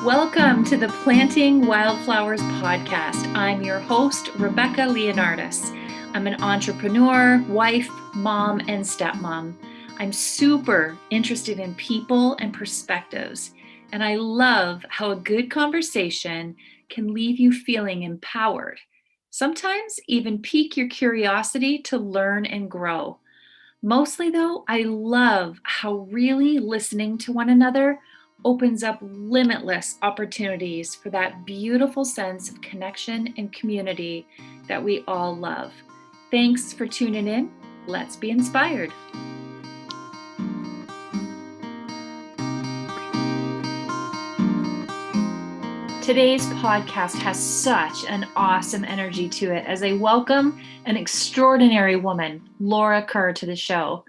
Welcome to the Planting Wildflowers podcast. I'm your host, Rebecca Leonardis. I'm an entrepreneur, wife, mom, and stepmom. I'm super interested in people and perspectives, and I love how a good conversation can leave you feeling empowered. Sometimes even pique your curiosity to learn and grow. Mostly though, I love how really listening to one another opens up limitless opportunities for that beautiful sense of connection and community that we all love. Thanks for tuning in. Let's be inspired. Today's podcast has such an awesome energy to it as I welcome an extraordinary woman, Laura Kerr, to the show.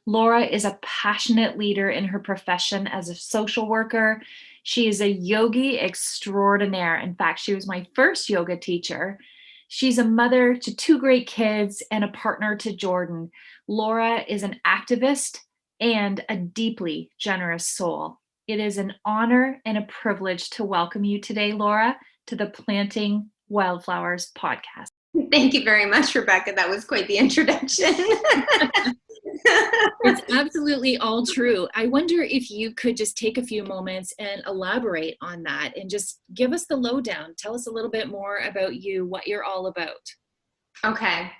Laura is a passionate leader in her profession as a social worker. She is a yogi extraordinaire. In fact, she was my first yoga teacher. She's a mother to two great kids and a partner to Jordan. Laura is an activist and a deeply generous soul. It is an honor and a privilege to welcome you today, Laura, to the Planting Wildflowers podcast. Thank you very much, Rebecca. That was quite the introduction. It's absolutely all true. I wonder if you could just take a few moments and elaborate on that and just give us the lowdown. Tell us a little bit more about you, what you're all about. Okay.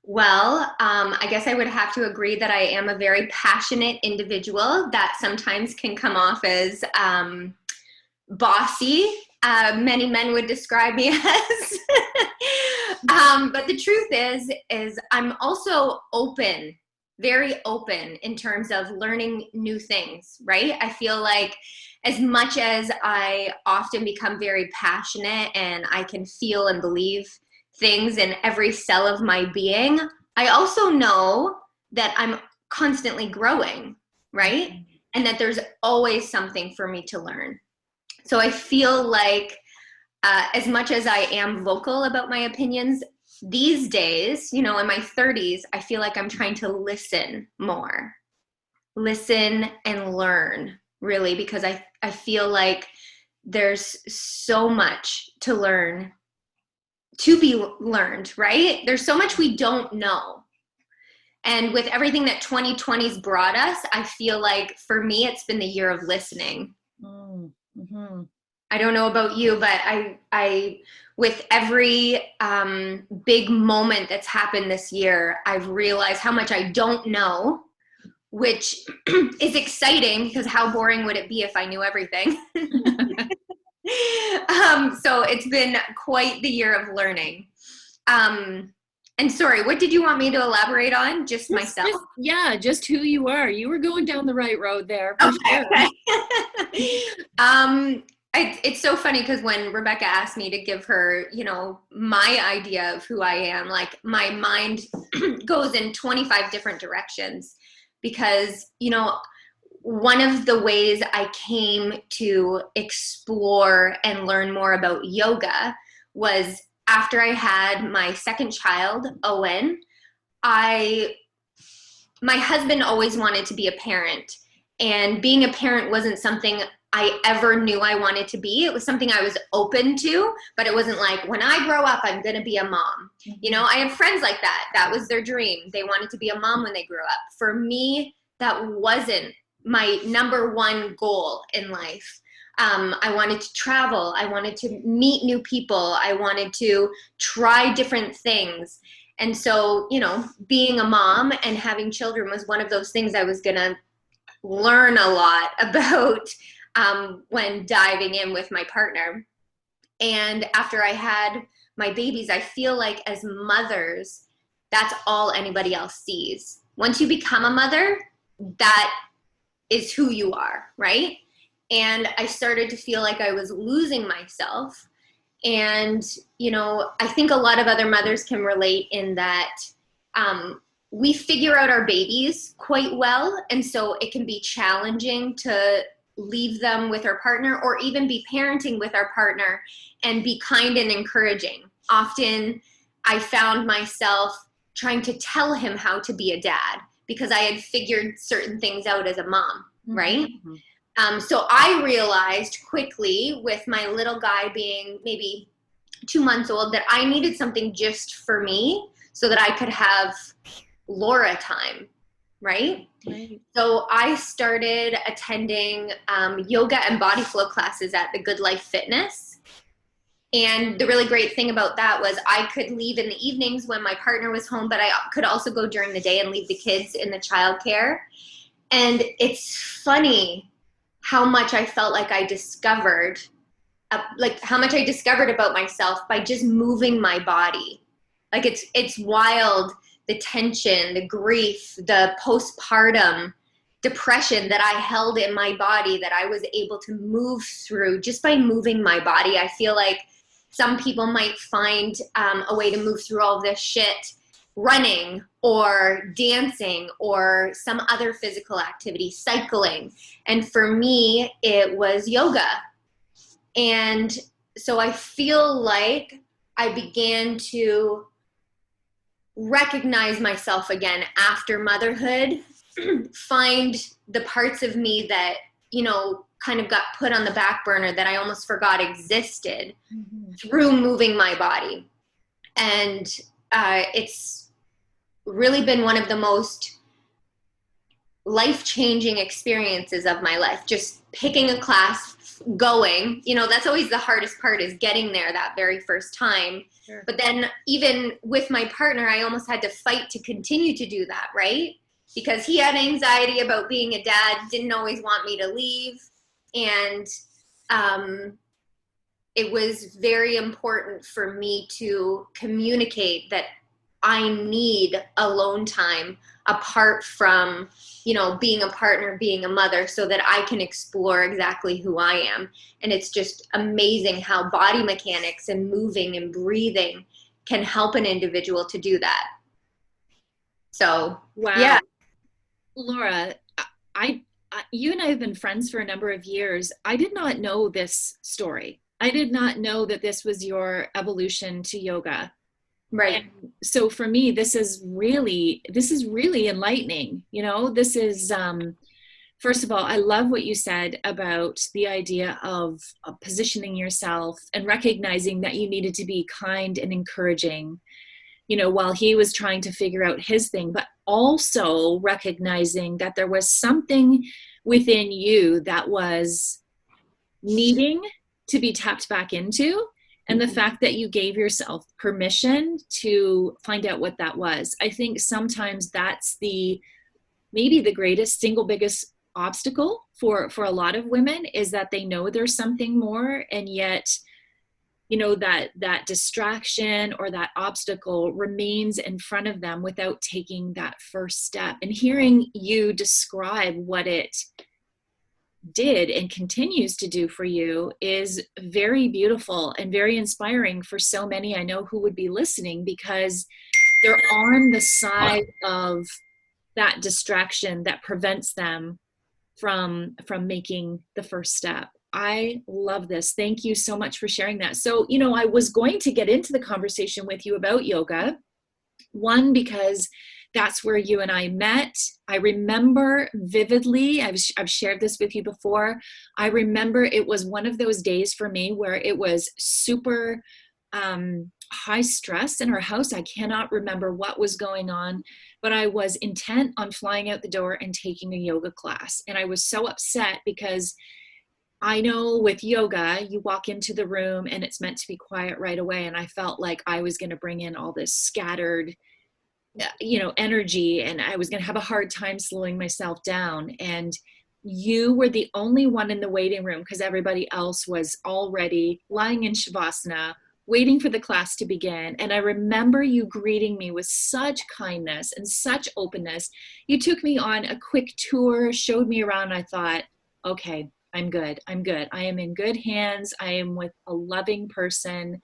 Well, I guess I would have to agree that I am a very passionate individual that sometimes can come off as bossy. Many men would describe me as. But the truth is I'm also open, very open in terms of learning new things, right? I feel like as much as I often become very passionate and I can feel and believe things in every cell of my being, I also know that I'm constantly growing, right? And that there's always something for me to learn. So I feel like as much as I am vocal about my opinions, these days, in my 30s, I feel like I'm trying to listen more. Listen and learn, really, because I feel like there's so much to learn, to be learned, right? There's so much we don't know. And with everything that 2020's brought us, I feel like for me, it's been the year of listening. Mm-hmm. I don't know about you, but I with every big moment that's happened this year, I've realized how much I don't know, which is exciting because how boring would it be if I knew everything? So it's been quite the year of learning. And sorry, what did you want me to elaborate on? Just myself? Just who you are. You were going down the right road there. Okay. Sure. It's so funny because when Rebecca asked me to give her, my idea of who I am, like my mind goes in 25 different directions because, one of the ways I came to explore and learn more about yoga was after I had my second child, Owen. My husband always wanted to be a parent, and being a parent wasn't something I ever knew I wanted to be. It was something I was open to, but it wasn't like, when I grow up, I'm going to be a mom. Mm-hmm. I have friends like that. That was their dream. They wanted to be a mom when they grew up. For me, that wasn't my number one goal in life. I wanted to travel. I wanted to meet new people. I wanted to try different things. And so, being a mom and having children was one of those things I was going to learn a lot about when diving in with my partner. And after I had my babies, I feel like as mothers, that's all anybody else sees. Once you become a mother, that is who you are, right? And I started to feel like I was losing myself. And, I think a lot of other mothers can relate in that we figure out our babies quite well. And so it can be challenging to leave them with our partner or even be parenting with our partner and be kind and encouraging. Often I found myself trying to tell him how to be a dad because I had figured certain things out as a mom, right? Mm-hmm. So I realized quickly, with my little guy being maybe 2 months old, that I needed something just for me so that I could have Laura time, right? Right. So I started attending yoga and body flow classes at the Good Life Fitness. And the really great thing about that was I could leave in the evenings when my partner was home, but I could also go during the day and leave the kids in the childcare. And it's funny how much I felt like I discovered, like how much I discovered about myself by just moving my body. Like it's wild, the tension, the grief, the postpartum depression that I held in my body that I was able to move through just by moving my body. I feel like some people might find a way to move through all this shit running or dancing or some other physical activity, cycling. And for me, it was yoga. And so I feel like I began to recognize myself again after motherhood, find the parts of me that, kind of got put on the back burner that I almost forgot existed through moving my body. And it's really been one of the most life-changing experiences of my life. Just picking a class, going, that's always the hardest part, is getting there that very first time. Sure. But then even with my partner, I almost had to fight to continue to do that, right? Because he had anxiety about being a dad, didn't always want me to leave. And it was very important for me to communicate that I need alone time apart from, being a partner, being a mother, so that I can explore exactly who I am. And it's just amazing how body mechanics and moving and breathing can help an individual to do that. So, Wow. yeah. Laura, you and I have been friends for a number of years. I did not know this story. I did not know that this was your evolution to yoga. Right. And so for me, this is really enlightening. This is, first of all, I love what you said about the idea of positioning yourself and recognizing that you needed to be kind and encouraging, while he was trying to figure out his thing, but also recognizing that there was something within you that was needing to be tapped back into. And the fact that you gave yourself permission to find out what that was. I think sometimes that's maybe the greatest, single biggest obstacle for a lot of women, is that they know there's something more, and yet, that distraction or that obstacle remains in front of them without taking that first step. And hearing you describe what it did and continues to do for you is very beautiful and very inspiring for so many I know who would be listening, because they're on the side of that distraction that prevents them from making the first step. I love this. Thank you so much for sharing that. So, I was going to get into the conversation with you about yoga. One, because that's where you and I met. I remember vividly, I've shared this with you before. I remember it was one of those days for me where it was super high stress in our house. I cannot remember what was going on, but I was intent on flying out the door and taking a yoga class. And I was so upset because I know with yoga, you walk into the room and it's meant to be quiet right away. And I felt like I was going to bring in all this scattered energy, and I was going to have a hard time slowing myself down. And you were the only one in the waiting room, because everybody else was already lying in Shavasana, waiting for the class to begin. And I remember you greeting me with such kindness and such openness. You took me on a quick tour, showed me around. I thought, okay, I'm good. I am in good hands. I am with a loving person.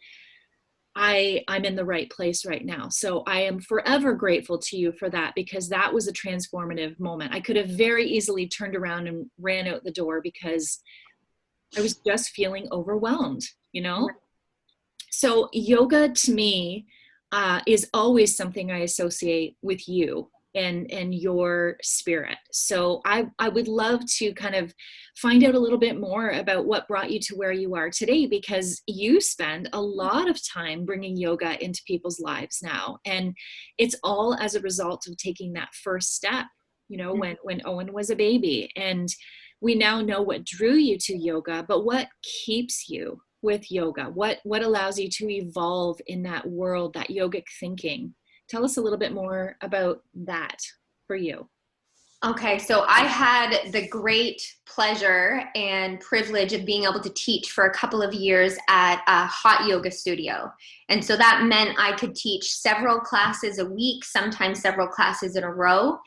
I'm in the right place right now. So I am forever grateful to you for that, because that was a transformative moment. I could have very easily turned around and ran out the door because I was just feeling overwhelmed, So yoga to me is always something I associate with you. and your spirit. So I would love to kind of find out a little bit more about what brought you to where you are today, because you spend a lot of time bringing yoga into people's lives now. And it's all as a result of taking that first step, you know, when Owen was a baby. And we now know what drew you to yoga, but what keeps you with yoga? What allows you to evolve in that world, that yogic thinking? Tell us a little bit more about that for you. Okay, so I had the great pleasure and privilege of being able to teach for a couple of years at a hot yoga studio. And so that meant I could teach several classes a week, sometimes several classes in a row.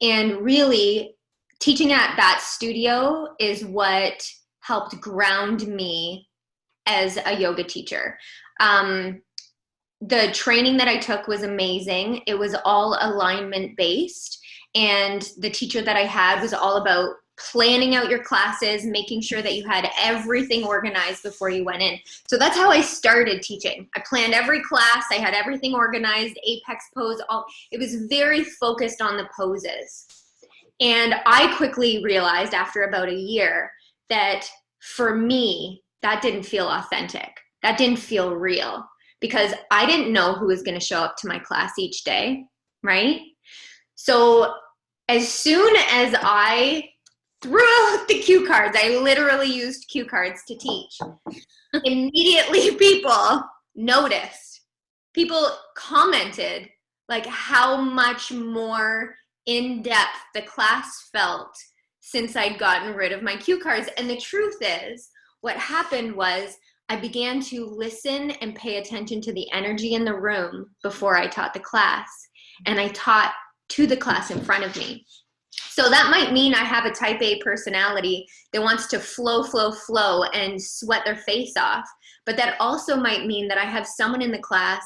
And really, teaching at that studio is what helped ground me as a yoga teacher. The training that I took was amazing. It was all alignment based. And the teacher that I had was all about planning out your classes, making sure that you had everything organized before you went in. So that's how I started teaching. I planned every class. I had everything organized, apex pose. It was very focused on the poses. And I quickly realized after about a year that for me, that didn't feel authentic. That didn't feel real, because I didn't know who was going to show up to my class each day, right? So as soon as I threw out the cue cards, I literally used cue cards to teach. Immediately people noticed. People commented like how much more in-depth the class felt since I'd gotten rid of my cue cards. And the truth is, what happened was I began to listen and pay attention to the energy in the room before I taught the class. And I taught to the class in front of me. So that might mean I have a type A personality that wants to flow, flow, flow and sweat their face off. But that also might mean that I have someone in the class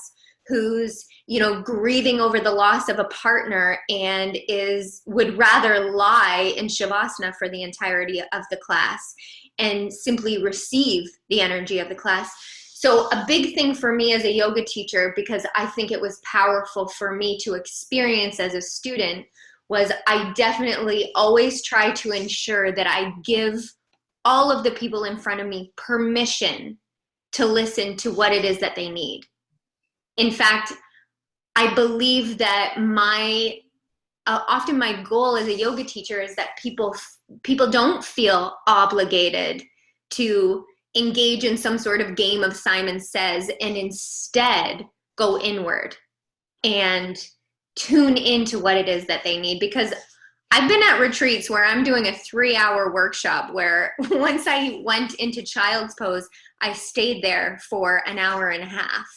who's, you know, grieving over the loss of a partner and would rather lie in Shavasana for the entirety of the class and simply receive the energy of the class. So a big thing for me as a yoga teacher, because I think it was powerful for me to experience as a student, was I definitely always try to ensure that I give all of the people in front of me permission to listen to what it is that they need. In fact, I believe that often my goal as a yoga teacher is that people don't feel obligated to engage in some sort of game of Simon Says, and instead go inward and tune into what it is that they need. Because I've been at retreats where I'm doing a 3-hour workshop where once I went into child's pose, I stayed there for an hour and a half.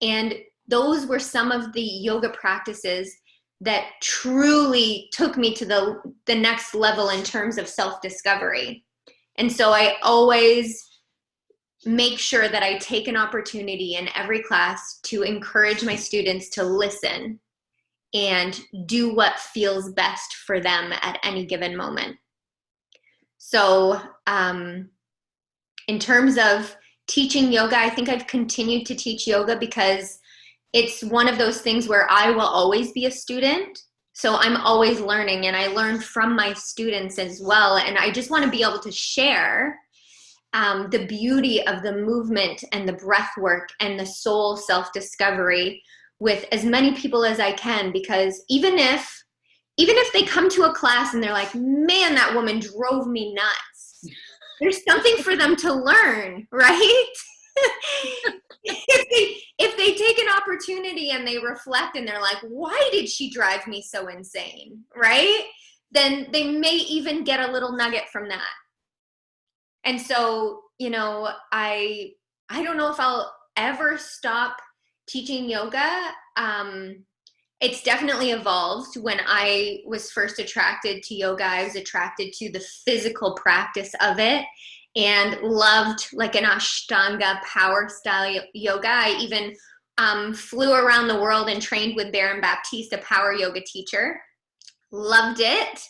And those were some of the yoga practices that truly took me to the next level in terms of self-discovery. And so I always make sure that I take an opportunity in every class to encourage my students to listen and do what feels best for them at any given moment. So in terms of teaching yoga, I think I've continued to teach yoga because it's one of those things where I will always be a student. So I'm always learning, and I learn from my students as well. And I just want to be able to share the beauty of the movement and the breath work and the soul self-discovery with as many people as I can, because even if they come to a class and they're like, man, that woman drove me nuts, there's something for them to learn, right? If they take an opportunity and they reflect and they're like, why did she drive me so insane, right? Then they may even get a little nugget from that. And so, you know, I don't know if I'll ever stop teaching yoga. It's definitely evolved. When I was first attracted to yoga, I was attracted to the physical practice of it and loved like an Ashtanga power style yoga. I even flew around the world and trained with Baron Baptiste, a power yoga teacher. Loved it.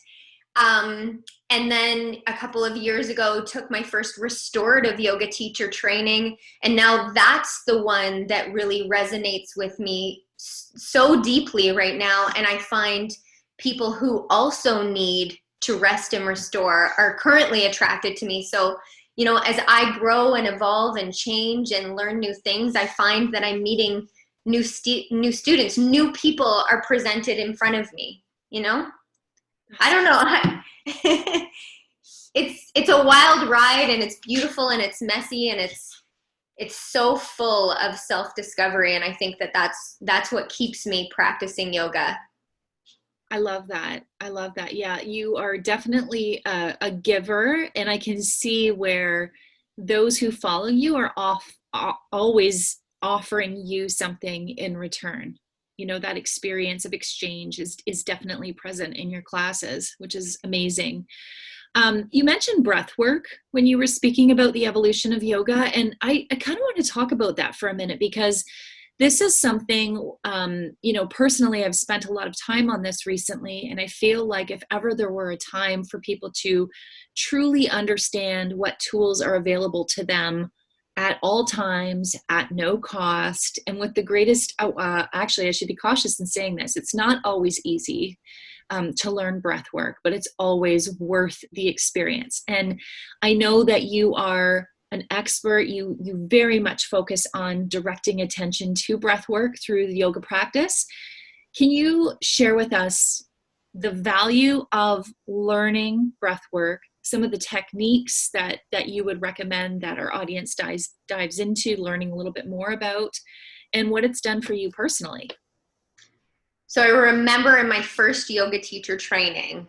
And then a couple of years ago, took my first restorative yoga teacher training. And now that's the one that really resonates with me so deeply right now. And I find people who also need to rest and restore are currently attracted to me. So, you know, as I grow and evolve and change and learn new things, I find that I'm meeting new students, new people are presented in front of me, you know? I don't know. It's a wild ride, and it's beautiful, and it's messy, and it's so full of self-discovery. And I think that that's what keeps me practicing yoga. I love that. I love that. Yeah, you are definitely a giver, and I can see where those who follow you are always offering you something in return. You know, that experience of exchange is definitely present in your classes, which is amazing. You mentioned breath work when you were speaking about the evolution of yoga, and I kind of want to talk about that for a minute, because this is something, you know, personally, I've spent a lot of time on this recently, and I feel like if ever there were a time for people to truly understand what tools are available to them at all times, at no cost, and with the greatest, actually, I should be cautious in saying this, it's not always easy to learn breath work, but it's always worth the experience. And I know that you are an expert. You very much focus on directing attention to breath work through the yoga practice. Can you share with us the value of learning breath work, some of the techniques that you would recommend that our audience dives into learning a little bit more about, and what it's done for you personally? So I remember in my first yoga teacher training,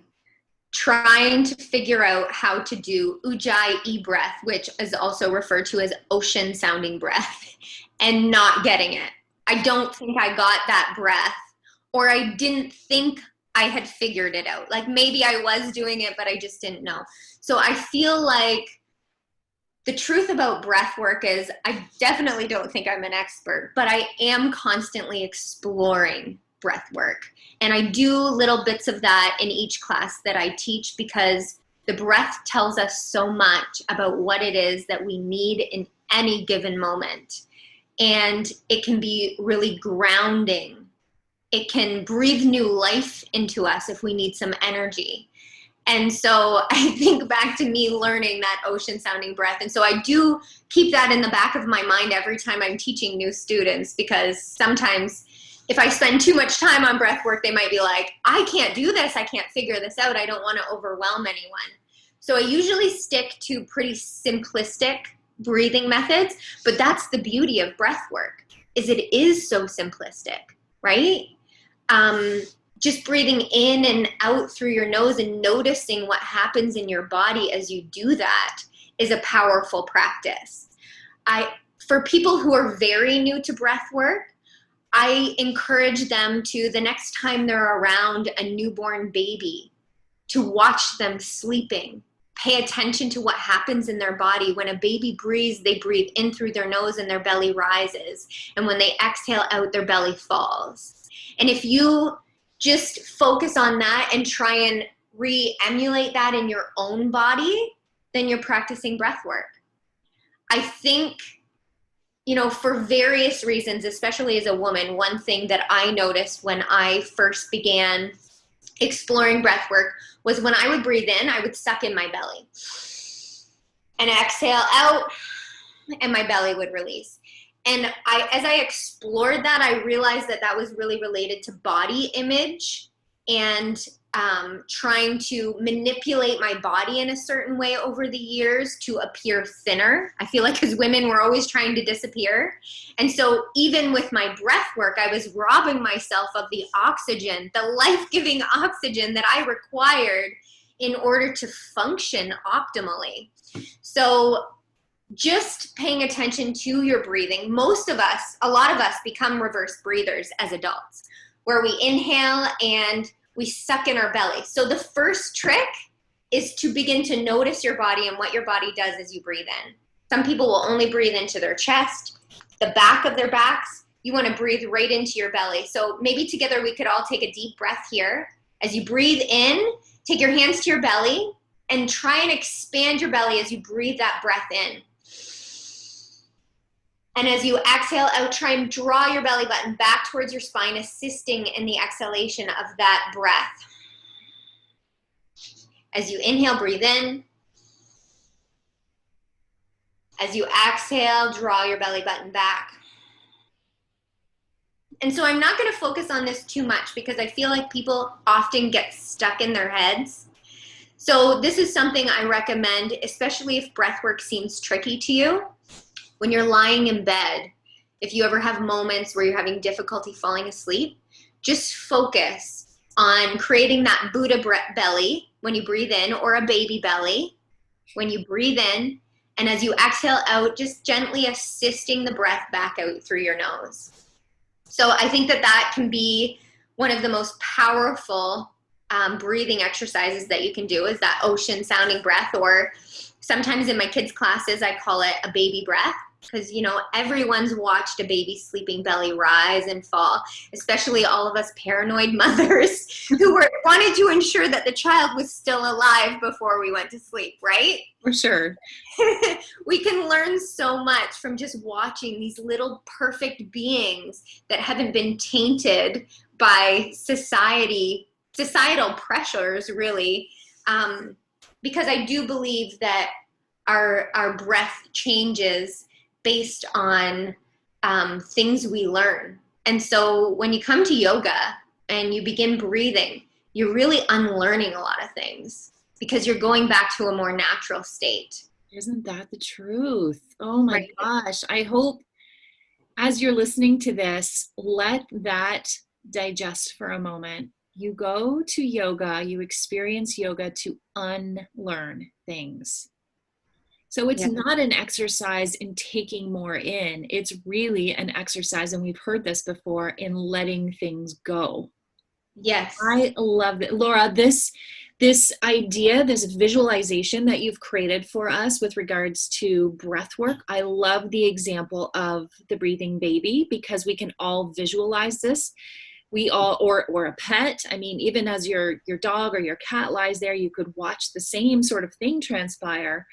trying to figure out how to do ujjayi breath, which is also referred to as ocean sounding breath, and not getting it. I don't think I got that breath, or I didn't think I had figured it out. Like maybe I was doing it, but I just didn't know. So I feel like the truth about breath work is I definitely don't think I'm an expert, but I am constantly exploring breath work. And I do little bits of that in each class that I teach, because the breath tells us so much about what it is that we need in any given moment. And it can be really grounding. It can breathe new life into us if we need some energy. And so I think back to me learning that ocean sounding breath. And so I do keep that in the back of my mind every time I'm teaching new students, because sometimes if I spend too much time on breath work, they might be like, I can't do this. I can't figure this out. I don't want to overwhelm anyone. So I usually stick to pretty simplistic breathing methods, but that's the beauty of breath work, is it is so simplistic, right? Just breathing in and out through your nose and noticing what happens in your body as you do that is a powerful practice. For people who are very new to breath work, I encourage them to, the next time they're around a newborn baby, to watch them sleeping. Pay attention to what happens in their body. When a baby breathes, they breathe in through their nose and their belly rises. And when they exhale out, their belly falls. And if you just focus on that and try and re-emulate that in your own body, then you're practicing breath work. I think, you know, for various reasons, especially as a woman, one thing that I noticed when I first began exploring breath work was when I would breathe in, I would suck in my belly and exhale out, and my belly would release. And as I explored that, I realized that that was really related to body image and trying to manipulate my body in a certain way over the years to appear thinner. I feel like as women, we're always trying to disappear. And so even with my breath work, I was robbing myself of the oxygen, the life-giving oxygen that I required in order to function optimally. So just paying attention to your breathing. Most of us, a lot of us, become reverse breathers as adults, where we inhale and we suck in our belly. So the first trick is to begin to notice your body and what your body does as you breathe in. Some people will only breathe into their chest, the back of their backs. You want to breathe right into your belly. So maybe together we could all take a deep breath here. As you breathe in, take your hands to your belly and try and expand your belly as you breathe that breath in. And as you exhale out, try and draw your belly button back towards your spine, assisting in the exhalation of that breath. As you inhale, breathe in. As you exhale, draw your belly button back. And so I'm not going to focus on this too much because I feel like people often get stuck in their heads. So this is something I recommend, especially if breath work seems tricky to you. When you're lying in bed, if you ever have moments where you're having difficulty falling asleep, just focus on creating that Buddha belly when you breathe in, or a baby belly when you breathe in. And as you exhale out, just gently assisting the breath back out through your nose. So I think that that can be one of the most powerful breathing exercises that you can do, is that ocean sounding breath, or sometimes in my kids' classes, I call it a baby breath, because, you know, everyone's watched a baby sleeping belly rise and fall, especially all of us paranoid mothers who wanted to ensure that the child was still alive before we went to sleep, right? For sure. We can learn so much from just watching these little perfect beings that haven't been tainted by societal pressures, really, because I do believe that our breath changes based on things we learn. And so when you come to yoga and you begin breathing, you're really unlearning a lot of things because you're going back to a more natural state. Isn't that the truth? Oh my gosh. I hope as you're listening to this, let that digest for a moment. You go to yoga, you experience yoga to unlearn things. So it's not an exercise in taking more in. It's really an exercise, and we've heard this before, in letting things go. Yes. I love it. Laura, this idea, this visualization that you've created for us with regards to breath work, I love the example of the breathing baby, because we can all visualize this. We all, or a pet. I mean, even as your dog or your cat lies there, you could watch the same sort of thing transpire.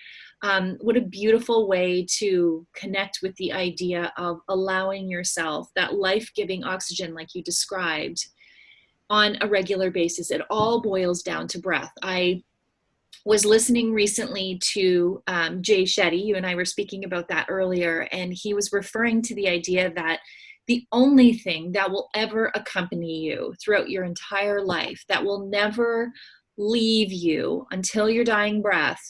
What a beautiful way to connect with the idea of allowing yourself that life-giving oxygen like you described on a regular basis. It all boils down to breath. I was listening recently to Jay Shetty. You and I were speaking about that earlier, and he was referring to the idea that the only thing that will ever accompany you throughout your entire life, that will never leave you until your dying breath,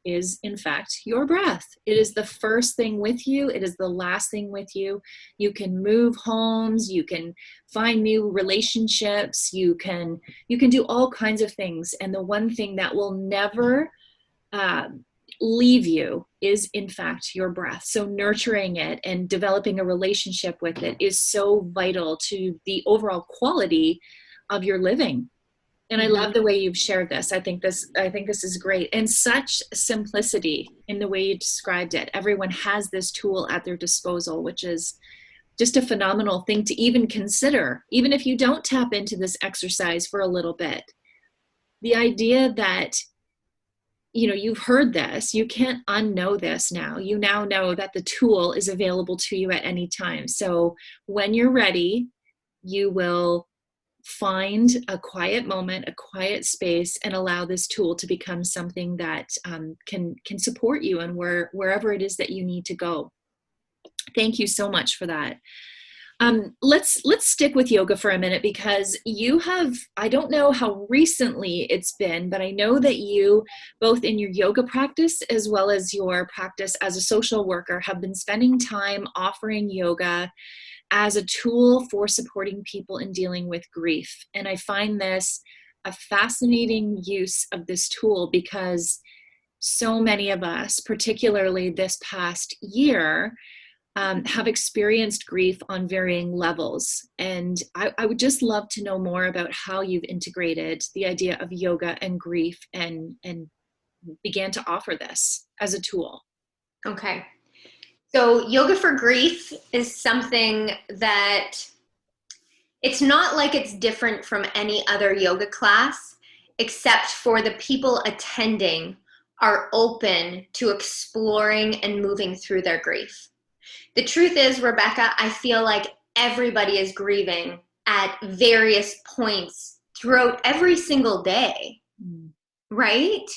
is in fact your breath. It is the first thing with you. It is the last thing with you. You can move homes, you can find new relationships, you can do all kinds of things. And the one thing that will never leave you is in fact your breath. So nurturing it and developing a relationship with it is so vital to the overall quality of your living. And I love the way you've shared this. I think this is great, and such simplicity in the way you described it. Everyone has this tool at their disposal, which is just a phenomenal thing to even consider, even if you don't tap into this exercise for a little bit. The idea that, you know, you've heard this, you can't unknow this now. You now know that the tool is available to you at any time. So when you're ready, you will find a quiet moment, a quiet space, and allow this tool to become something that can support you and wherever it is that you need to go. Thank you so much for that. Let's stick with yoga for a minute, because you have, I don't know how recently it's been, but I know that you, both in your yoga practice as well as your practice as a social worker, have been spending time offering yoga as a tool for supporting people in dealing with grief. And I find this a fascinating use of this tool, because so many of us, particularly this past year, have experienced grief on varying levels. And I would just love to know more about how you've integrated the idea of yoga and grief and began to offer this as a tool. Okay. So yoga for grief is something that, it's not like it's different from any other yoga class, except for the people attending are open to exploring and moving through their grief. The truth is, Rebecca, I feel like everybody is grieving at various points throughout every single day. right?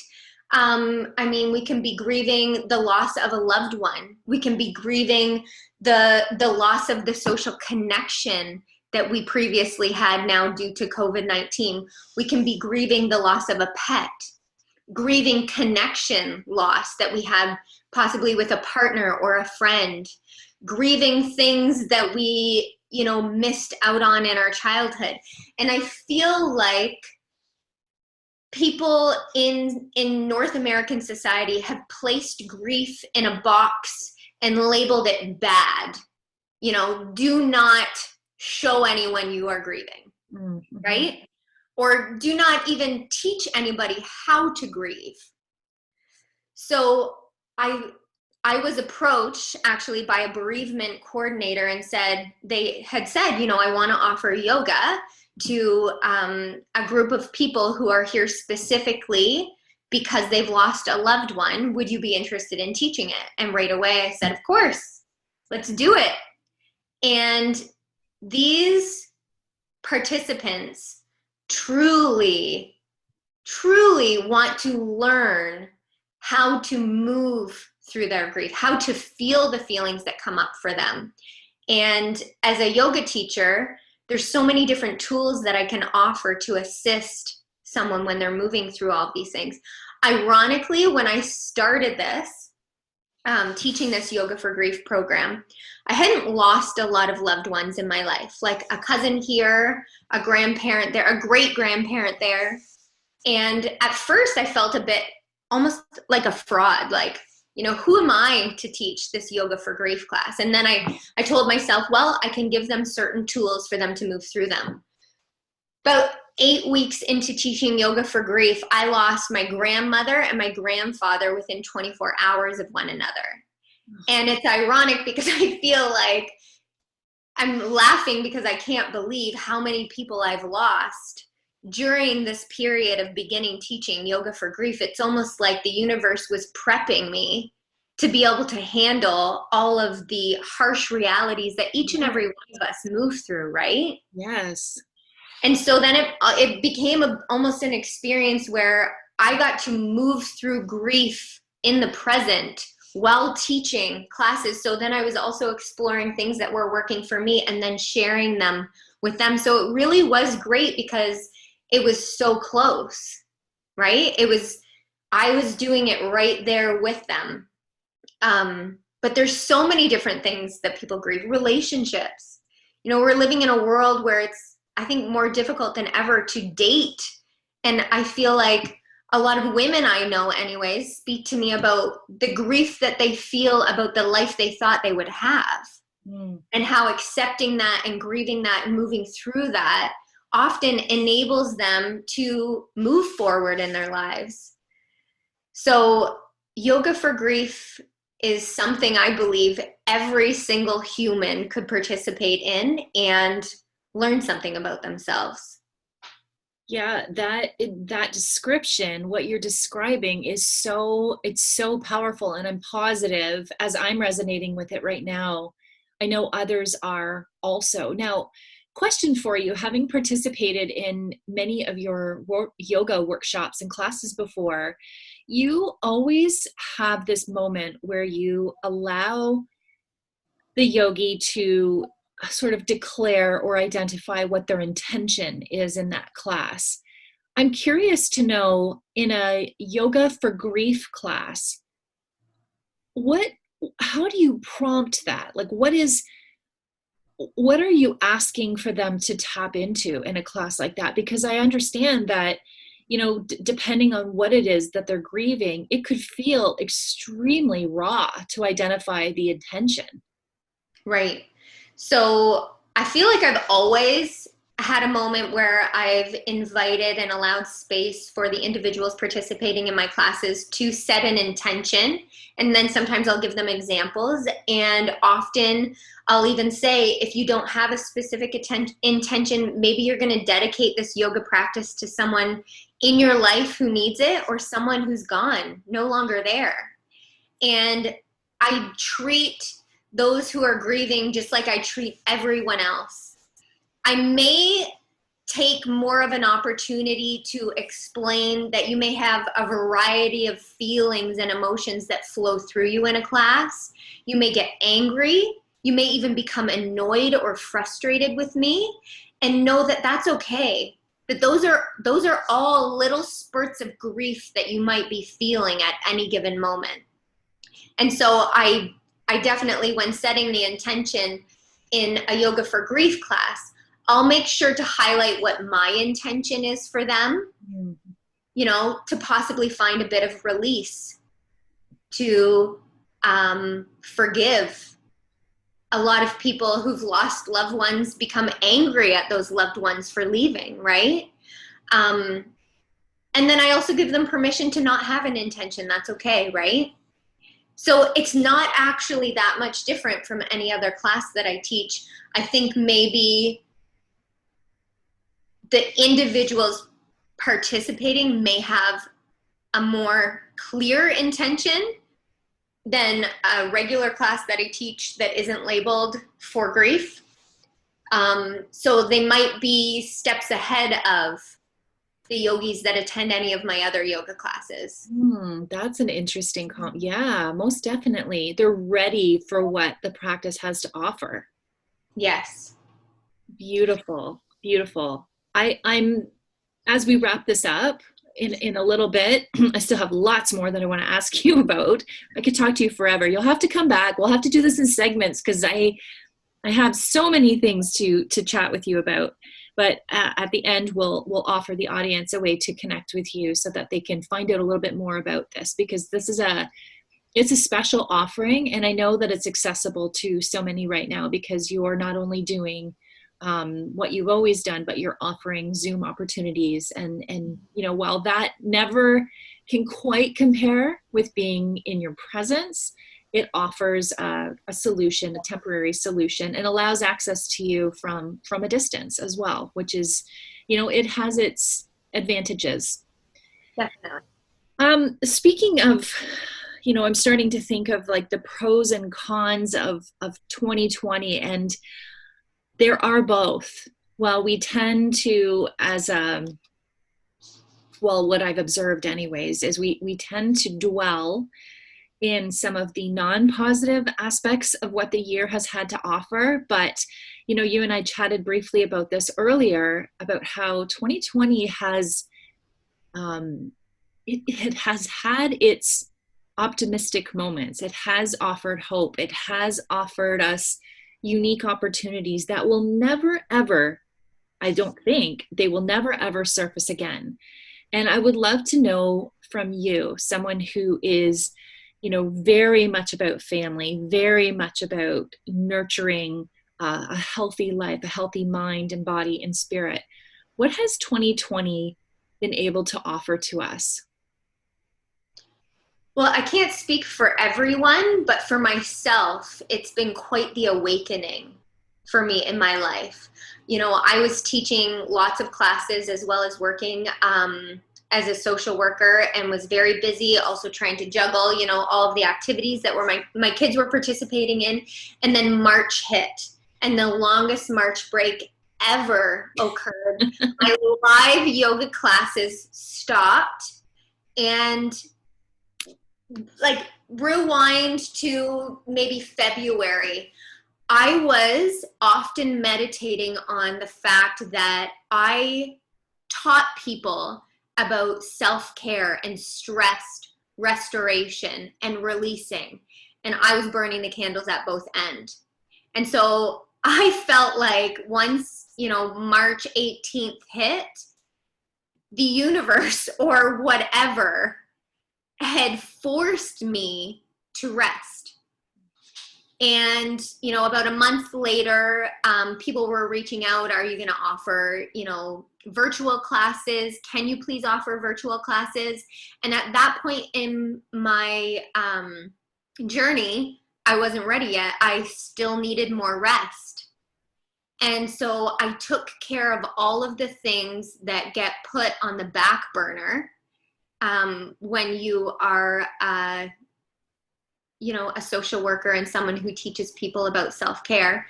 I mean, we can be grieving the loss of a loved one. We can be grieving the loss of the social connection that we previously had now due to COVID-19. We can be grieving the loss of a pet, grieving connection loss that we had possibly with a partner or a friend, grieving things that we, missed out on in our childhood. And I feel like people in North American society have placed grief in a box and labeled it bad. Do not show anyone you are grieving, Mm-hmm. right? Or do not even teach anybody how to grieve. So I was approached actually by a bereavement coordinator and they had said, I want to offer yoga to a group of people who are here specifically because they've lost a loved one. Would you be interested in teaching it? And right away I said, of course, let's do it. And these participants truly, truly want to learn how to move through their grief, how to feel the feelings that come up for them. And as a yoga teacher, there's so many different tools that I can offer to assist someone when they're moving through all of these things. Ironically, when I started this, teaching this Yoga for Grief program, I hadn't lost a lot of loved ones in my life, like a cousin here, a grandparent there, a great grandparent there. And at first I felt a bit almost like a fraud, like, who am I to teach this Yoga for Grief class? And then I told myself, well, I can give them certain tools for them to move through them. About 8 weeks into teaching Yoga for Grief, I lost my grandmother and my grandfather within 24 hours of one another. And it's ironic because I feel like I'm laughing because I can't believe how many people I've lost during this period of beginning teaching Yoga for Grief. It's almost like the universe was prepping me to be able to handle all of the harsh realities that each and every one of us move through, right? Yes. And so then it became almost an experience where I got to move through grief in the present while teaching classes. So then I was also exploring things that were working for me and then sharing them with them. So it really was great because it was so close, right? I was doing it right there with them. But there's so many different things that people grieve. Relationships. We're living in a world where it's, I think, more difficult than ever to date. And I feel like a lot of women I know anyways speak to me about the grief that they feel about the life they thought they would have. And how accepting that and grieving that and moving through that often enables them to move forward in their lives. So Yoga for Grief is something I believe every single human could participate in and learn something about themselves. Yeah, that description, what you're describing it's so powerful, and I'm positive as I'm resonating with it right now, I know others are also. Now, question for you, having participated in many of your yoga workshops and classes before, you always have this moment where you allow the yogi to sort of declare or identify what their intention is in that class. I'm curious to know, in a Yoga for Grief class, how do you prompt that? Like, what are you asking for them to tap into in a class like that? Because I understand that, depending on what it is that they're grieving, it could feel extremely raw to identify the intention. Right. So I feel like I've always had a moment where I've invited and allowed space for the individuals participating in my classes to set an intention. And then sometimes I'll give them examples. And often I'll even say, if you don't have a specific intention, maybe you're going to dedicate this yoga practice to someone in your life who needs it, or someone who's gone, no longer there. And I treat those who are grieving just like I treat everyone else. I may take more of an opportunity to explain that you may have a variety of feelings and emotions that flow through you in a class. You may get angry. You may even become annoyed or frustrated with me, and know that that's okay. That those are all little spurts of grief that you might be feeling at any given moment. And so I definitely, when setting the intention in a yoga for grief class, I'll make sure to highlight what my intention is for them, you know, to possibly find a bit of release, to forgive. A lot of people who've lost loved ones become angry at those loved ones for leaving, right? And then I also give them permission to not have an intention. That's okay, right? So it's not actually that much different from any other class that I teach. I think maybe the individuals participating may have a more clear intention than a regular class that I teach that isn't labeled for grief. So they might be steps ahead of the yogis that attend any of my other yoga classes. That's an interesting yeah, most definitely. They're ready for what the practice has to offer. Yes. Beautiful, beautiful. I'm as we wrap this up in a little bit, I still have lots more that I want to ask you about. I could talk to you forever. You'll have to come back. We'll have to do this in segments because I have so many things to chat with you about. But at the end, we'll offer the audience a way to connect with you so that they can find out a little bit more about this, because this is it's a special offering, and I know that it's accessible to so many right now because you're not only doing what you've always done, but you're offering Zoom opportunities. And you know, while that never can quite compare with being in your presence, it offers a solution, a temporary solution, and allows access to you from a distance as well, which is, you know, it has its advantages. Definitely. Speaking of, you know, I'm starting to think of like the pros and cons of 2020, and there are both. Well, we tend to, what I've observed anyways, is we tend to dwell in some of the non-positive aspects of what the year has had to offer. But, you know, you and I chatted briefly about this earlier, about how 2020 has, it has had its optimistic moments. It has offered hope. It has offered us unique opportunities that will never, ever, I don't think, they will never, ever surface again. And I would love to know from you, someone who is, you know, very much about family, very much about nurturing a healthy life, a healthy mind and body and spirit. What has 2020 been able to offer to us? Well, I can't speak for everyone, but for myself, it's been quite the awakening for me in my life. You know, I was teaching lots of classes as well as working as a social worker, and was very busy also trying to juggle, you know, all of the activities that were my kids were participating in. And then March hit, and the longest March break ever occurred. My live yoga classes stopped, and like rewind to maybe February, I was often meditating on the fact that I taught people about self-care and stress restoration and releasing, and I was burning the candles at both ends. And so I felt like once, you know, March 18th hit, the universe or whatever had forced me to rest. And, you know, about a month later, people were reaching out, are you going to offer, you know, virtual classes? Can you please offer virtual classes? And at that point in my journey, I wasn't ready yet. I still needed more rest. And so I took care of all of the things that get put on the back burner when you are, you know, a social worker and someone who teaches people about self-care.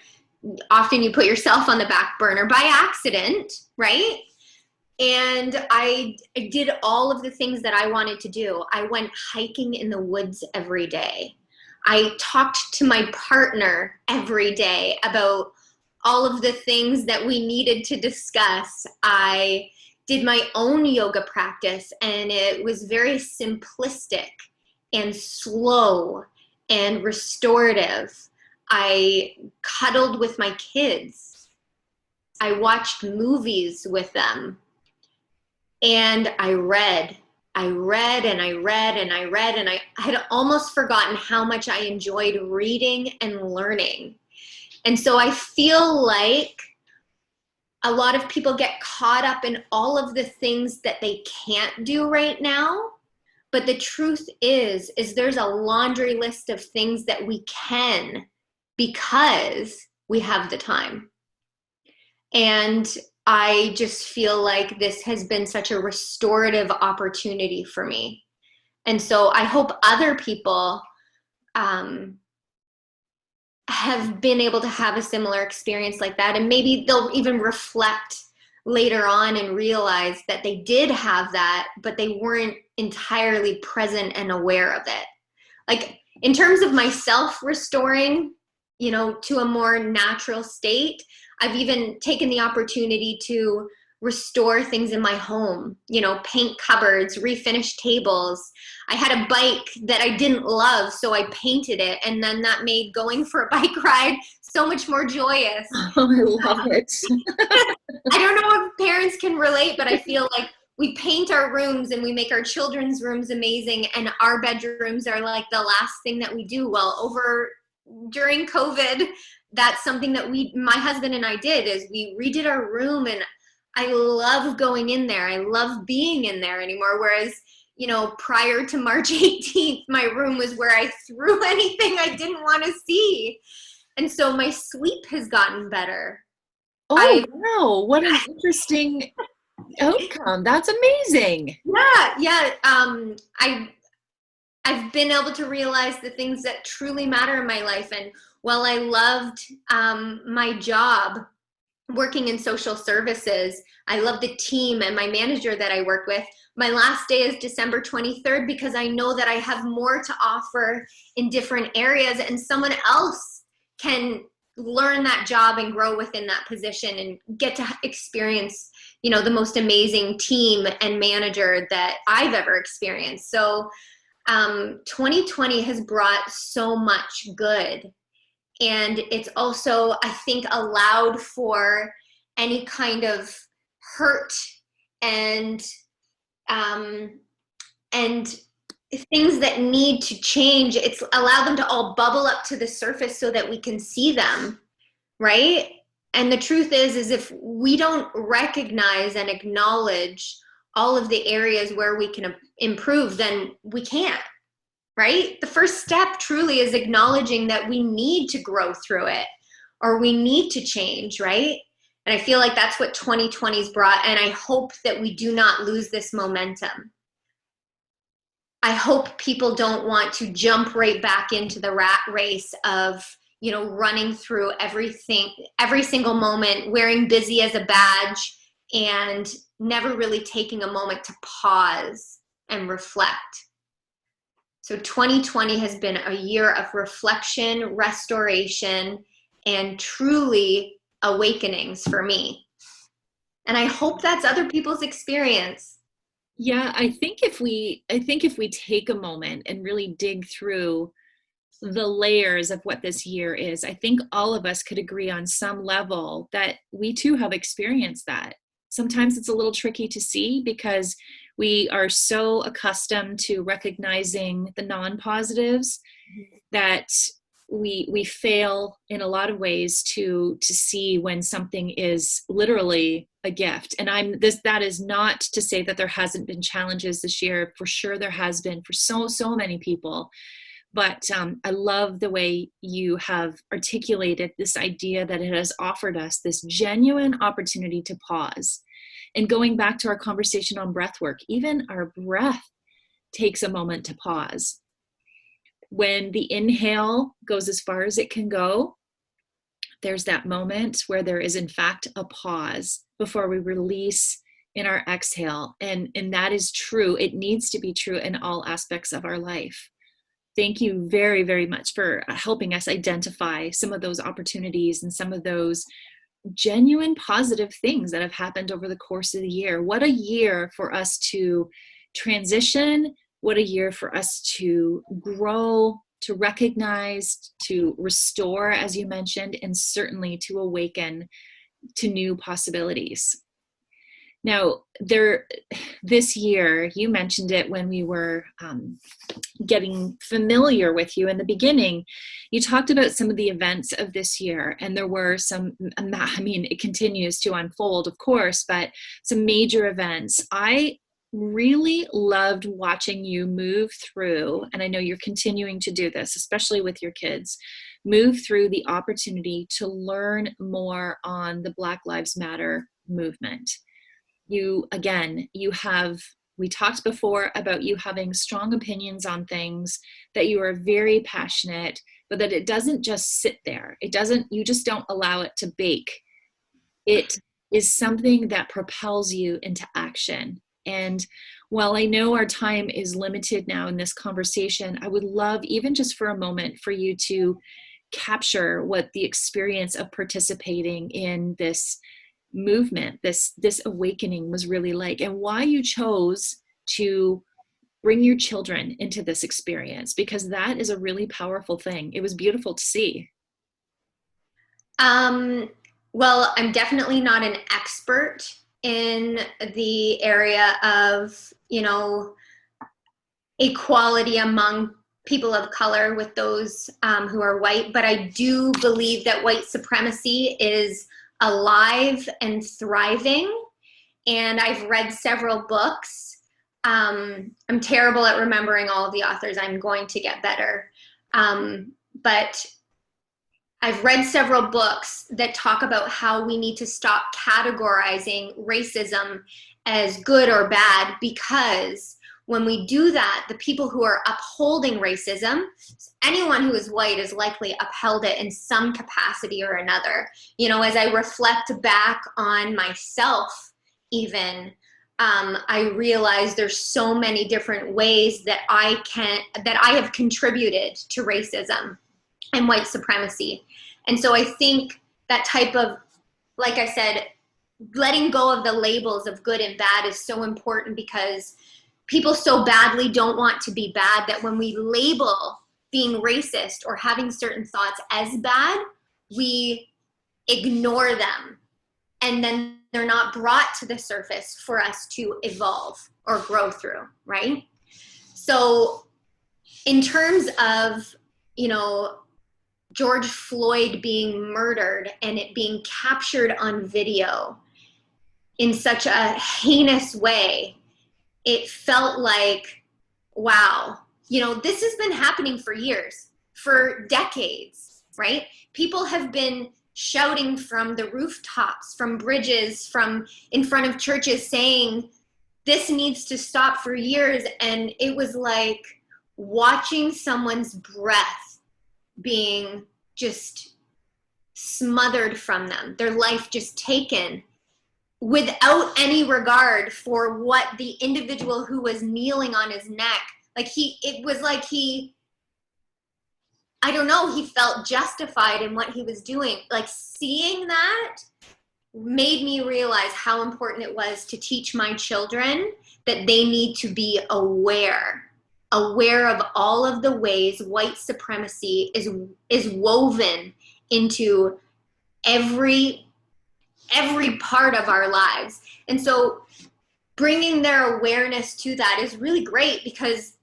often you put yourself on the back burner by accident, right? And I did all of the things that I wanted to do. I went hiking in the woods every day. I talked to my partner every day about all of the things that we needed to discuss. I did my own yoga practice, and it was very simplistic and slow and restorative. I cuddled with my kids. I watched movies with them. And I read and I read and I read, and I had almost forgotten how much I enjoyed reading and learning. And so I feel like a lot of people get caught up in all of the things that they can't do right now. But the truth is there's a laundry list of things that we can, because we have the time. And I just feel like this has been such a restorative opportunity for me. And so I hope other people have been able to have a similar experience like that. And maybe they'll even reflect later on and realize that they did have that, but they weren't entirely present and aware of it. Like in terms of myself restoring, to a more natural state, I've even taken the opportunity to restore things in my home, paint cupboards, refinish tables. I had a bike that I didn't love, so I painted it. And then that made going for a bike ride so much more joyous. Oh, I love it. I don't know if parents can relate, but I feel like we paint our rooms and we make our children's rooms amazing, and our bedrooms are like the last thing that we do. Well, during COVID, that's something that my husband and I did, is we redid our room, and I love going in there. I love being in there anymore. Whereas, prior to March 18th, my room was where I threw anything I didn't want to see. And so my sleep has gotten better. Oh, wow. What an interesting outcome. That's amazing. Yeah. I've been able to realize the things that truly matter in my life. And while I loved my job working in social services, I love the team and my manager that I work with, my last day is December 23rd, because I know that I have more to offer in different areas, and someone else can learn that job and grow within that position and get to experience, the most amazing team and manager that I've ever experienced. So 2020 has brought so much good. And it's also, I think, allowed for any kind of hurt and things that need to change. It's allowed them to all bubble up to the surface so that we can see them, right? And the truth is if we don't recognize and acknowledge all of the areas where we can improve, then we can't. Right? The first step truly is acknowledging that we need to grow through it, or we need to change, right? And I feel like that's what 2020's brought, and I hope that we do not lose this momentum. I hope people don't want to jump right back into the rat race of, running through everything, every single moment, wearing busy as a badge, and never really taking a moment to pause and reflect. So 2020 has been a year of reflection, restoration, and truly awakenings for me. And I hope that's other people's experience. Yeah, I think if we take a moment and really dig through the layers of what this year is, I think all of us could agree on some level that we too have experienced that. Sometimes it's a little tricky to see because we are so accustomed to recognizing the non-positives that we fail in a lot of ways to see when something is literally a gift. And that is not to say that there hasn't been challenges this year. For sure there has been for so many people. But I love the way you have articulated this idea that it has offered us this genuine opportunity to pause. And going back to our conversation on breath work, even our breath takes a moment to pause. When the inhale goes as far as it can go, there's that moment where there is in fact a pause before we release in our exhale. And that is true. It needs to be true in all aspects of our life. Thank you very, very much for helping us identify some of those opportunities and some of those genuine positive things that have happened over the course of the year. What a year for us to transition. What a year for us to grow, to recognize, to restore, as you mentioned, and certainly to awaken to new possibilities. Now, this year, you mentioned it when we were getting familiar with you in the beginning. You talked about some of the events of this year, and there were some, I mean, it continues to unfold, of course, but some major events. I really loved watching you move through, and I know you're continuing to do this, especially with your kids, move through the opportunity to learn more on the Black Lives Matter movement. We talked before about you having strong opinions on things, that you are very passionate, but that it doesn't just sit there. You just don't allow it to bake. It is something that propels you into action. And while I know our time is limited now in this conversation, I would love, even just for a moment, for you to capture what the experience of participating in this movement, this awakening was really like, and why you chose to bring your children into this experience, because that is a really powerful thing. It was beautiful to see. Well, I'm definitely not an expert in the area of, equality among people of color with those who are white, but I do believe that white supremacy is alive and thriving. And I've read several books. I'm terrible at remembering all of the authors. I'm going to get better. But I've read several books that talk about how we need to stop categorizing racism as good or bad, because when we do that, the people who are upholding racism, anyone who is white is likely upheld it in some capacity or another. As I reflect back on myself, even, I realize there's so many different ways that I have contributed to racism and white supremacy. And so I think that type of, like I said, letting go of the labels of good and bad is so important, because people so badly don't want to be bad that when we label being racist or having certain thoughts as bad, we ignore them. And then they're not brought to the surface for us to evolve or grow through, right? So in terms of, George Floyd being murdered and it being captured on video in such a heinous way, it felt like, wow, this has been happening for years, for decades, right? People have been shouting from the rooftops, from bridges, from in front of churches, saying this needs to stop for years. And it was like watching someone's breath being just smothered from them, their life just taken, without any regard for what the individual who was kneeling on his neck, he felt justified in what he was doing. Like, seeing that made me realize how important it was to teach my children that they need to be aware of all of the ways white supremacy is woven into every part of our lives. And so bringing their awareness to that is really great, because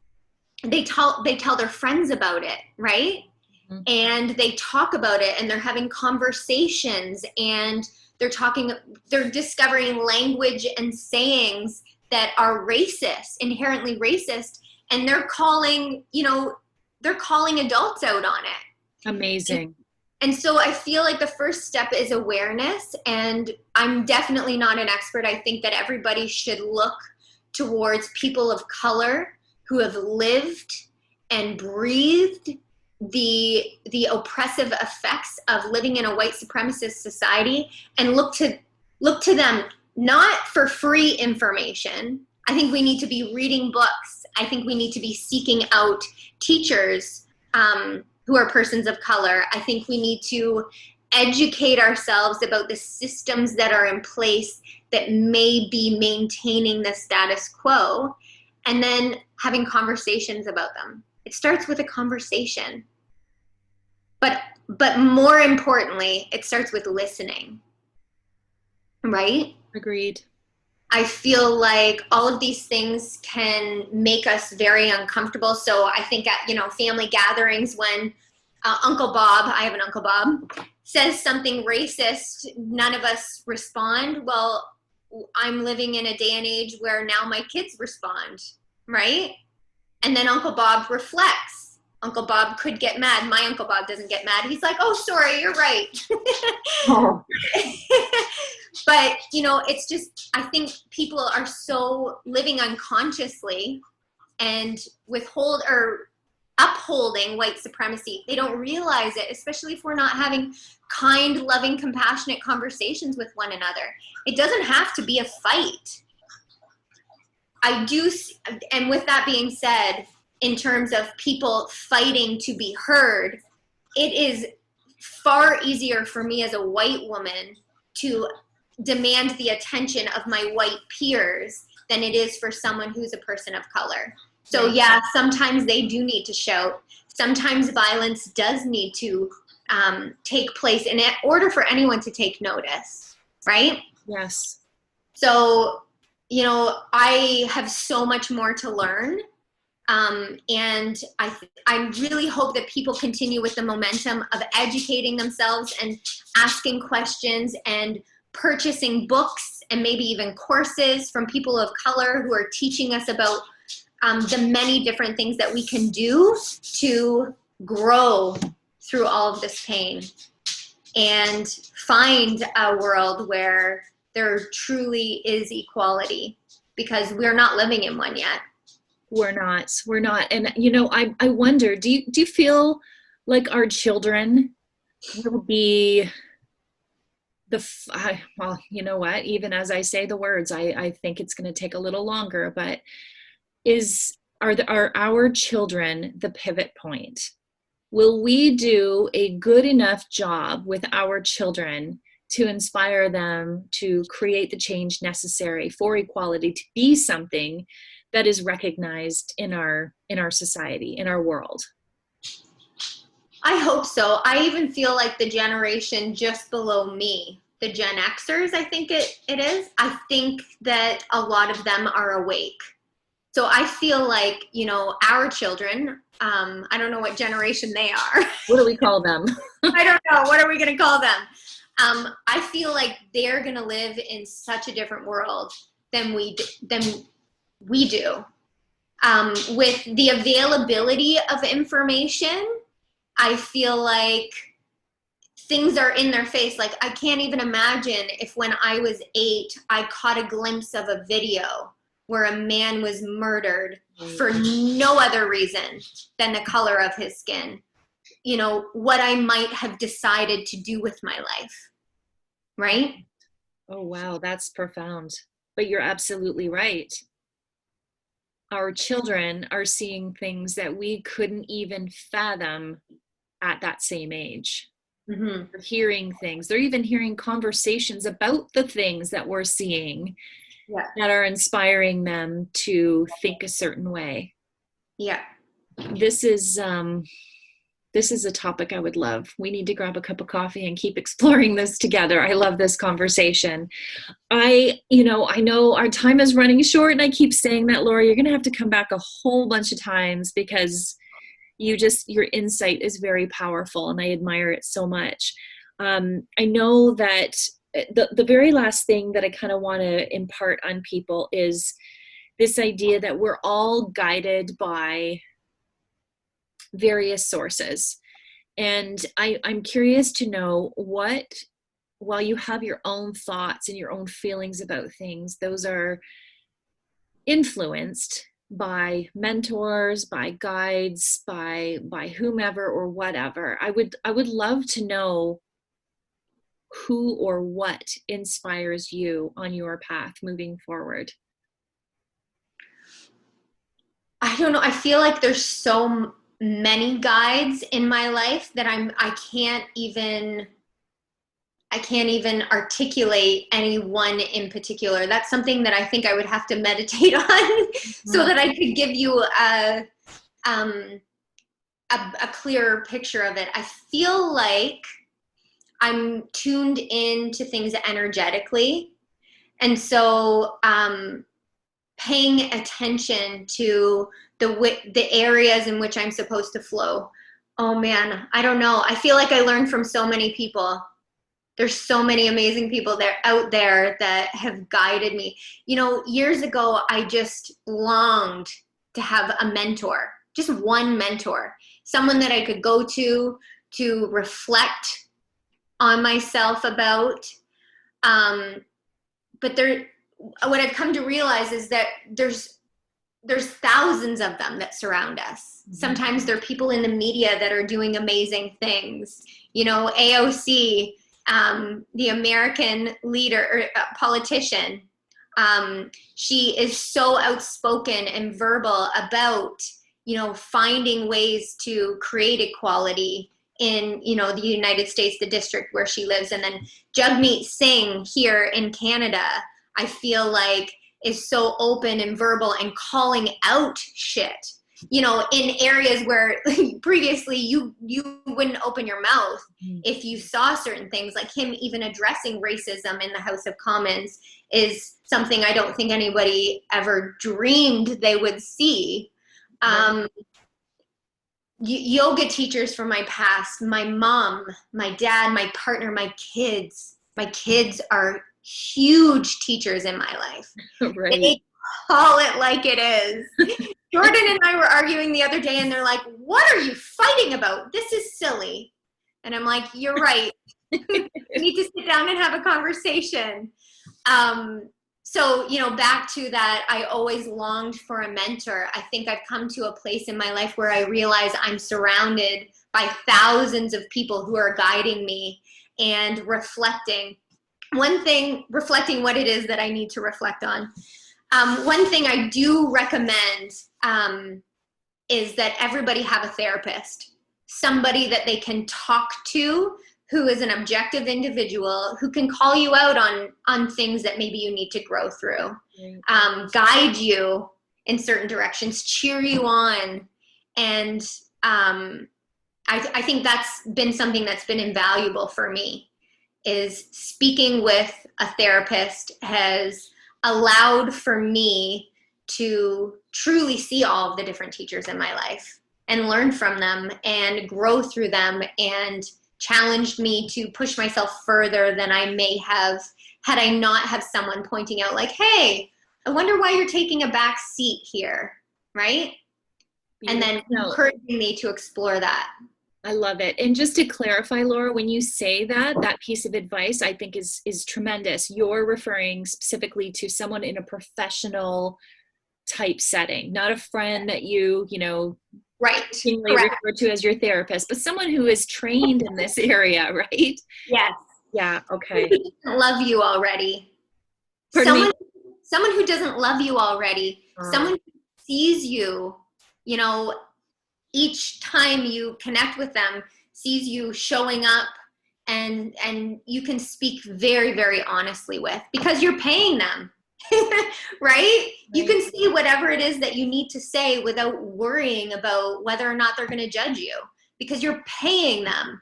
they tell their friends about it, right? Mm-hmm. And they talk about it, and they're having conversations, and they're discovering language and sayings that are racist, inherently racist, and they're calling adults out on it. Amazing. And so I feel like the first step is awareness, and I'm definitely not an expert. I think that everybody should look towards people of color who have lived and breathed the oppressive effects of living in a white supremacist society and look to them not for free information. I think we need to be reading books. I think we need to be seeking out teachers who are persons of color. I think we need to educate ourselves about the systems that are in place that may be maintaining the status quo, and then having conversations about them. It starts with a conversation. But more importantly, it starts with listening, right? Agreed. I feel like all of these things can make us very uncomfortable. So I think at, family gatherings when Uncle Bob, I have an Uncle Bob, says something racist, none of us respond. Well, I'm living in a day and age where now my kids respond, right? And then Uncle Bob reflects. Uncle Bob could get mad. My Uncle Bob doesn't get mad. He's like, oh, sorry, you're right. Oh. But, it's just, I think people are so living unconsciously and upholding white supremacy. They don't realize it, especially if we're not having kind, loving, compassionate conversations with one another. It doesn't have to be a fight. And with that being said, in terms of people fighting to be heard, it is far easier for me as a white woman to demand the attention of my white peers than it is for someone who's a person of color. So yeah, sometimes they do need to shout. Sometimes violence does need to take place in order for anyone to take notice, right? Yes. So, I have so much more to learn. And I really hope that people continue with the momentum of educating themselves and asking questions and purchasing books and maybe even courses from people of color who are teaching us about the many different things that we can do to grow through all of this pain and find a world where there truly is equality, because we're not living in one yet. We're not. And, I wonder, do you feel like our children will be well, you know what, even as I say the words, I think it's going to take a little longer, but are our children the pivot point? Will we do a good enough job with our children to inspire them to create the change necessary for equality to be something that is recognized in our society, in our world? I hope so. I even feel like the generation just below me, the Gen Xers, I think it is. I think that a lot of them are awake. So I feel like, our children, I don't know what generation they are. What do we call them? I don't know. What are we going to call them? I feel like they're going to live in such a different world than we do. With the availability of information, I feel like things are in their face. Like, I can't even imagine if when I was 8, I caught a glimpse of a video where a man was murdered for no other reason than the color of his skin. What I might have decided to do with my life. Right? Oh, wow. That's profound. But you're absolutely right. Our children are seeing things that we couldn't even fathom at that same age. Mm-hmm. They're hearing things. They're even hearing conversations about the things that we're seeing that are inspiring them to think a certain way. Yeah. This is a topic I would love. We need to grab a cup of coffee and keep exploring this together. I love this conversation. I know our time is running short, and I keep saying that, Laura, you're going to have to come back a whole bunch of times because your insight is very powerful, and I admire it so much. I know that the very last thing that I kind of want to impart on people is this idea that we're all guided by various sources. And I'm curious to know while you have your own thoughts and your own feelings about things, those are influenced by mentors, by guides, by whomever or whatever. I would love to know who or what inspires you on your path moving forward. I don't know. I feel like there's so many guides in my life that I can't even articulate any one in particular. That's something that I think I would have to meditate on so that I could give you a clearer picture of it. I feel like I'm tuned in to things energetically. And so paying attention to the areas in which I'm supposed to flow. Oh man, I don't know. I feel like I learned from so many people. There's so many amazing people out there that have guided me. You know, years ago, I just longed to have a mentor, just one mentor, someone that I could go to reflect on myself about. But what I've come to realize is that there's thousands of them that surround us. Mm-hmm. Sometimes there are people in the media that are doing amazing things. You know, AOC, the American leader or politician, she is so outspoken and verbal about, you know, finding ways to create equality in, you know, the United States, the district where she lives. And then Jagmeet Singh here in Canada, I feel like is so open and verbal and calling out shit, you know, in areas where previously you wouldn't open your mouth if you saw certain things. Like him even addressing racism in the House of Commons is something I don't think anybody ever dreamed they would see. Yoga teachers from my past, my mom, my dad, my partner, my kids are huge teachers in my life. Right. They call it like it is. Jordan and I were arguing the other day and they're like, what are you fighting about? This is silly. And I'm like, you're right. We need to sit down and have a conversation. So, you know, back to that, I always longed for a mentor. I think I've come to a place in my life where I realize I'm surrounded by thousands of people who are guiding me and reflecting what it is that I need to reflect on. One thing I do recommend is that everybody have a therapist, somebody that they can talk to, who is an objective individual, who can call you out on things that maybe you need to grow through, guide you in certain directions, cheer you on. And I think that's been something that's been invaluable for me, is speaking with a therapist has allowed for me to truly see all of the different teachers in my life and learn from them and grow through them, and challenged me to push myself further than I may have had I not have someone pointing out like, hey, I wonder why you're taking a back seat here, right? And then encouraging me to explore that. I love it. And just to clarify, Laura, when you say that piece of advice, I think is tremendous. You're referring specifically to someone in a professional type setting, not a friend that you know, right, refer to as your therapist, but someone who is trained in this area, right? Yes. Yeah. Okay. Love you already. Someone who doesn't love you already. Someone who sees you, you know, each time you connect with them, sees you showing up, and you can speak very, very honestly with, because you're paying them. Right? You can see whatever it is that you need to say without worrying about whether or not they're going to judge you, because you're paying them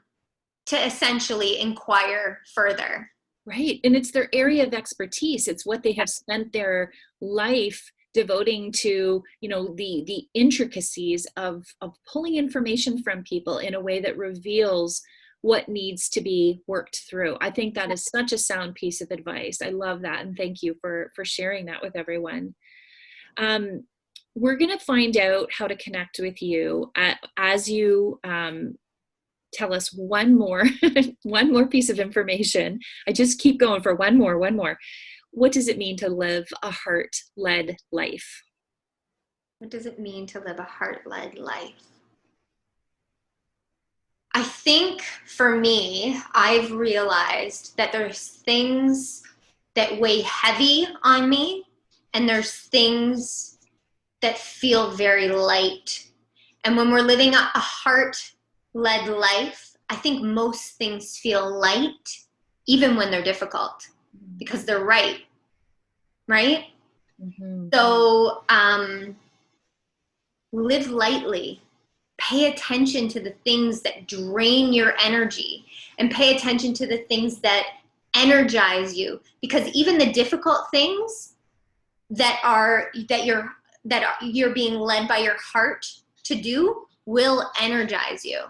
to essentially inquire further. Right. And it's their area of expertise. It's what they have spent their life devoting to, you know, the intricacies of pulling information from people in a way that reveals what needs to be worked through. I think that is such a sound piece of advice. I love that. And thank you for sharing that with everyone. We're going to find out how to connect with you as you tell us one more piece of information. I just keep going for one more. What does it mean to live a heart-led life? What does it mean to live a heart-led life? I think for me, I've realized that there's things that weigh heavy on me, and there's things that feel very light. And when we're living a heart-led life, I think most things feel light, even when they're difficult, because they're right? Mm-hmm. So live lightly. Pay attention to the things that drain your energy, and pay attention to the things that energize you, because even the difficult things that you're being led by your heart to do will energize you.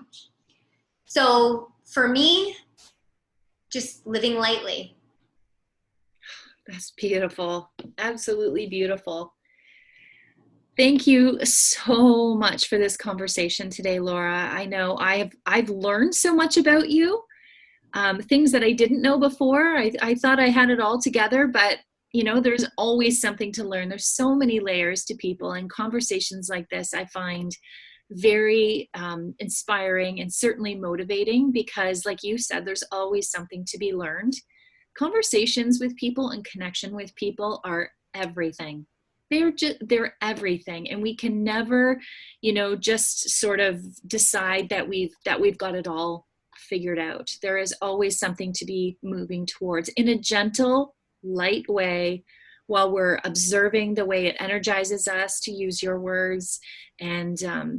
So for me, just living lightly. That's beautiful. Absolutely beautiful. Thank you so much for this conversation today, Laura. I know I've learned so much about you, things that I didn't know before. I thought I had it all together, but there's always something to learn. There's so many layers to people, and conversations like this I find very inspiring and certainly motivating, because like you said, there's always something to be learned. Conversations with people and connection with people are everything. They're everything, and we can never just sort of decide that we've got it all figured out. There is always something to be moving towards in a gentle, light way, while we're observing the way it energizes us, to use your words, and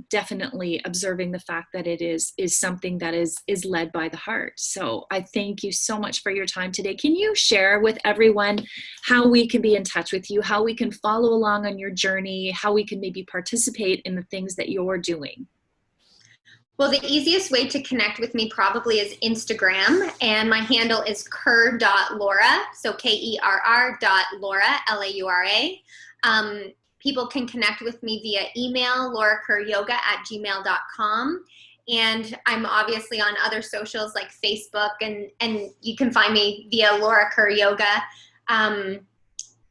definitely observing the fact that it is something that is led by the heart. So I thank you so much for your time today. Can you share with everyone how we can be in touch with you, how we can follow along on your journey, how we can maybe participate in the things that you're doing? Well, the easiest way to connect with me probably is Instagram, and my handle is kerr.laura, so Kerr.Laura, Laura. People can connect with me via email, laurakerryoga@gmail.com. And I'm obviously on other socials like Facebook, and you can find me via Laura Kerr Yoga. And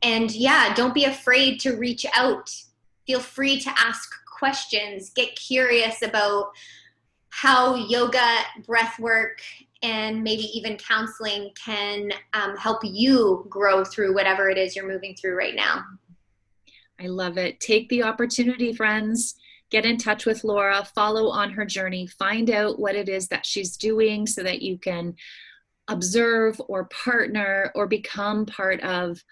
yeah, don't be afraid to reach out. Feel free to ask questions. Get curious about how yoga, breath work, and maybe even counseling can help you grow through whatever it is you're moving through right now. I love it. Take the opportunity, friends. Get in touch with Laura, follow on her journey, find out what it is that she's doing so that you can observe or partner or become part of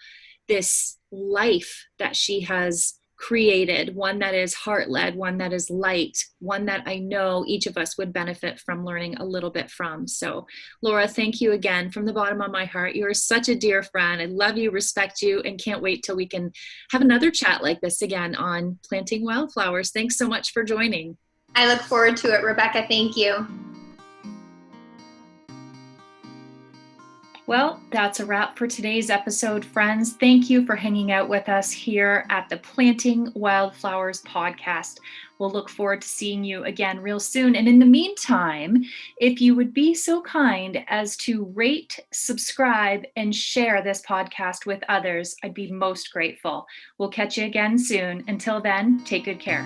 this life that she has created, one that is heart-led, one that is light, one that I know each of us would benefit from learning a little bit from. So Laura, thank you again from the bottom of my heart. You are such a dear friend. I love you, respect you, and can't wait till we can have another chat like this again on planting wildflowers. Thanks so much for joining. I look forward to it, Rebecca. Thank you. Well, that's a wrap for today's episode, friends. Thank you for hanging out with us here at the Planting Wildflowers podcast. We'll look forward to seeing you again real soon. And in the meantime, if you would be so kind as to rate, subscribe, and share this podcast with others, I'd be most grateful. We'll catch you again soon. Until then, take good care.